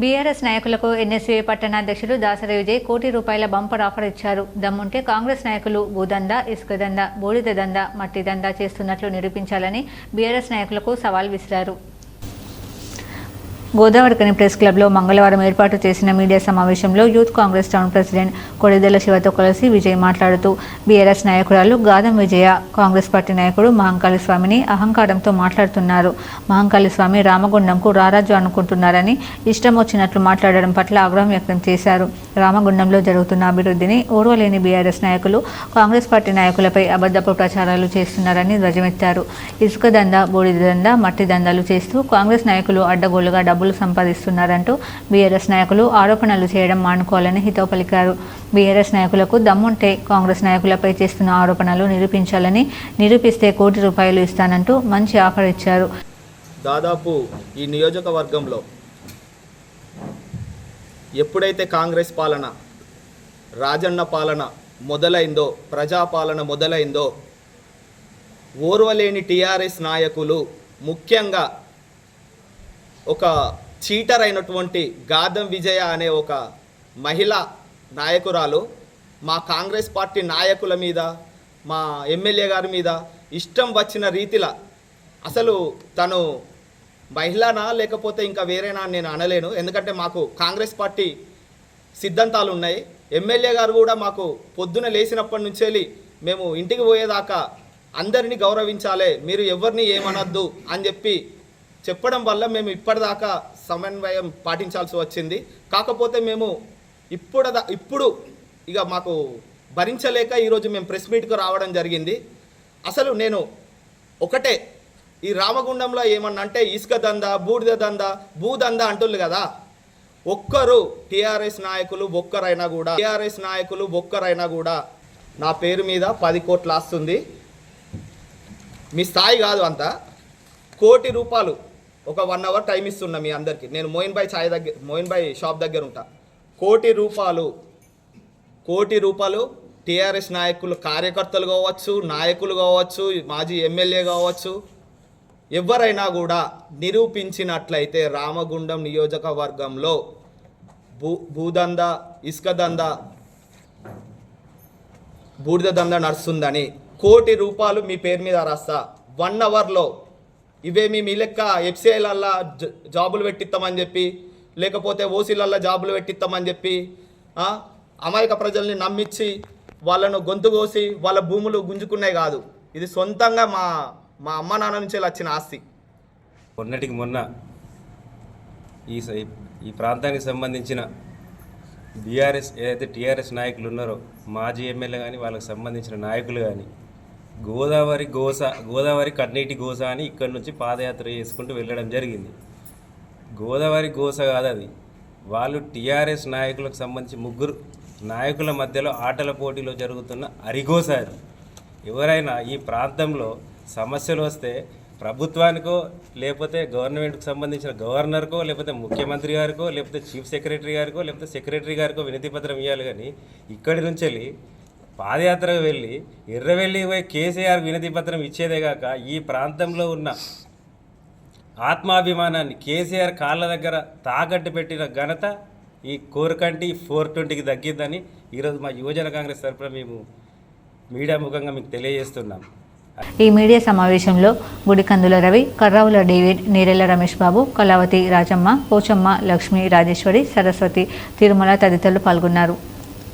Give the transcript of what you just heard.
BRS నాయకులకు ఎన్ఎస్వీ పట్టణాధ్యక్షుడు దాసరి విజయ్ కోటి రూపాయల బంపర్ ఆఫర్ ఇచ్చారు. దమ్ముంటే కాంగ్రెస్ నాయకులు భూదందా, ఇసుక దందా, బూడిద దందా, మట్టి దందా చేస్తున్నట్లు నిరూపించాలని బీఆర్ఎస్ నాయకులకు సవాల్ విసిరారు. గోదావరికని ప్రెస్ క్లబ్లో మంగళవారం ఏర్పాటు చేసిన మీడియా సమావేశంలో youth Congress town president Kodidela శివతో కలిసి విజయ్ మాట్లాడుతూ బీఆర్ఎస్ నాయకురాలు గాదం విజయ కాంగ్రెస్ పార్టీ నాయకుడు మహంకాళి స్వామిని అహంకారంతో మాట్లాడుతున్నారు. మహంకాళి స్వామి రామగుండంకు రారాజు అనుకుంటున్నారని ఇష్టం వచ్చినట్లు మాట్లాడడం పట్ల ఆగ్రహం వ్యక్తం చేశారు. రామగుండంలో జరుగుతున్న అభివృద్ధిని ఓర్వలేని బీఆర్ఎస్ నాయకులు కాంగ్రెస్ పార్టీ నాయకులపై అబద్ధపు ప్రచారాలు చేస్తున్నారని ధ్వజమెత్తారు. ఇసుక దందా, బూడిద దందా, మట్టి దందాలు చేస్తూ కాంగ్రెస్ నాయకులు అడ్డగోలుగా డబ్బులు సంపాదిస్తున్నారంటూ బీఆర్ఎస్ నాయకులు ఆరోపణలు చేయడం మానుకోవాలని హితవు పలికారు. బీఆర్ఎస్ నాయకులకు దమ్ముంటే కాంగ్రెస్ నాయకులపై చేస్తున్న ఆరోపణలు నిరూపించాలని, నిరూపిస్తే కోటి రూపాయలు ఇస్తానంటూ మంచి ఆఫర్ ఇచ్చారు. దాదాపు ఈ నియోజకవర్గంలో ఎప్పుడైతే కాంగ్రెస్ పాలన, రాజన్న పాలన మొదలైందో, ప్రజాపాలన మొదలైందో, ఓర్వలేని టీఆర్ఎస్ నాయకులు, ముఖ్యంగా ఒక చీటర్ అయినటువంటి గాదం విజయ అనే ఒక మహిళా నాయకురాలు మా కాంగ్రెస్ పార్టీ నాయకుల మీద, మా ఎమ్మెల్యే గారి మీద ఇష్టం వచ్చిన రీతిలో, అసలు తను మహిళనా లేకపోతే ఇంకా వేరేనా నేను అనలేను, ఎందుకంటే మాకు కాంగ్రెస్ పార్టీ సిద్ధాంతాలు ఉన్నాయి. ఎమ్మెల్యే గారు కూడా మాకు పొద్దున లేచినప్పటి నుంచి మేము ఇంటికి పోయేదాకా అందరినీ గౌరవించాలి, మీరు ఎవరిని ఏమనొద్దు అని చెప్పడం వల్ల మేము ఇప్పటిదాకా సమన్వయం పాటించాల్సి వచ్చింది. కాకపోతే మేము ఇప్పుడు ఇక మాకు భరించలేక ఈరోజు మేము ప్రెస్ మీట్కు రావడం జరిగింది. అసలు నేను ఒకటే, ఈ రామగుండంలో ఏమన్నా అంటే ఇసుక దందా, బూడిద దందా, భూదందా అంటున్నారు కదా, ఒక్కరు టీఆర్ఎస్ నాయకులు ఒక్కరైనా కూడా నా పేరు మీద 10 కోట్లు ఆస్తుంది, మీ స్థాయి కాదు అంత, కోటి రూపాయలు ఒక 1 అవర్ టైం ఇస్తున్నా మీ అందరికీ. నేను మోయిన్ భాయ్ షాప్ దగ్గర ఉంటా. కోటి రూపాయలు టీఆర్ఎస్ నాయకులు, కార్యకర్తలు కావచ్చు, నాయకులు కావచ్చు, మాజీ ఎమ్మెల్యే కావచ్చు, ఎవరైనా కూడా నిరూపించినట్లయితే రామగుండం నియోజకవర్గంలో భూదందా, ఇసుక దందా, బూడిద దందా నడుస్తుందని కోటి రూపాయలు మీ పేరు మీద రాస్తా. 1 అవర్లో ఇవేమి మీ లెక్క ఎఫ్సిఐలల్లా జాబులు పెట్టిస్తామని చెప్పి, లేకపోతే ఓసీలల్లా జాబులు పెట్టిస్తామని చెప్పి అమాయక ప్రజల్ని నమ్మించి వాళ్ళను గొంతు కోసి వాళ్ళ భూములు గుంజుకున్నాయి కాదు. ఇది సొంతంగా మా అమ్మ నాన్న నుంచి వచ్చిన ఆస్తి. మొన్నటికి మొన్న ఈ ప్రాంతానికి సంబంధించిన బీఆర్ఎస్ ఏదైతే టీఆర్ఎస్ నాయకులు ఉన్నారో, మాజీ ఎమ్మెల్యే కానీ వాళ్ళకి సంబంధించిన నాయకులు కానీ గోదావరి కన్నీటి గోస అని ఇక్కడి నుంచి పాదయాత్ర చేసుకుంటూ వెళ్ళడం జరిగింది. గోదావరి గోస కాదు అది, వాళ్ళు టీఆర్ఎస్ నాయకులకు సంబంధించి 3 నాయకుల మధ్యలో ఆటల పోటీలో జరుగుతున్న అరిగోస. ఎవరైనా ఈ ప్రాంతంలో సమస్యలు వస్తే ప్రభుత్వానికో, లేకపోతే గవర్నమెంట్కి సంబంధించిన గవర్నర్కో, లేకపోతే ముఖ్యమంత్రి గారికో, లేకపోతే చీఫ్ సెక్రటరీ గారికో, లేకపోతే సెక్రటరీ గారికో వినతి పత్రం ఇవ్వాలి. కానీ ఇక్కడి నుంచి పాదయాత్రకు వెళ్ళి ఎర్రవెల్లి పోయి కేసీఆర్ వినతి పత్రం ఇచ్చేదే కాక ఈ ప్రాంతంలో ఉన్న ఆత్మాభిమానాన్ని కేసీఆర్ కాళ్ళ దగ్గర తాకట్టు పెట్టిన ఘనత ఈ కోరకంటి 420కి దక్కిందని ఈరోజు మా యువజన కాంగ్రెస్ తరఫున మేము మీడియా ముఖంగా మీకు తెలియజేస్తున్నాం. ఈ మీడియా సమావేశంలో గుడికందుల రవి, కర్రావుల డేవిడ్, నీరెళ్ల రమేష్ బాబు, కళావతి రాజమ్మ, పోచమ్మ, లక్ష్మి, రాజేశ్వరి, సరస్వతి, తిరుమల తదితరులు పాల్గొన్నారు.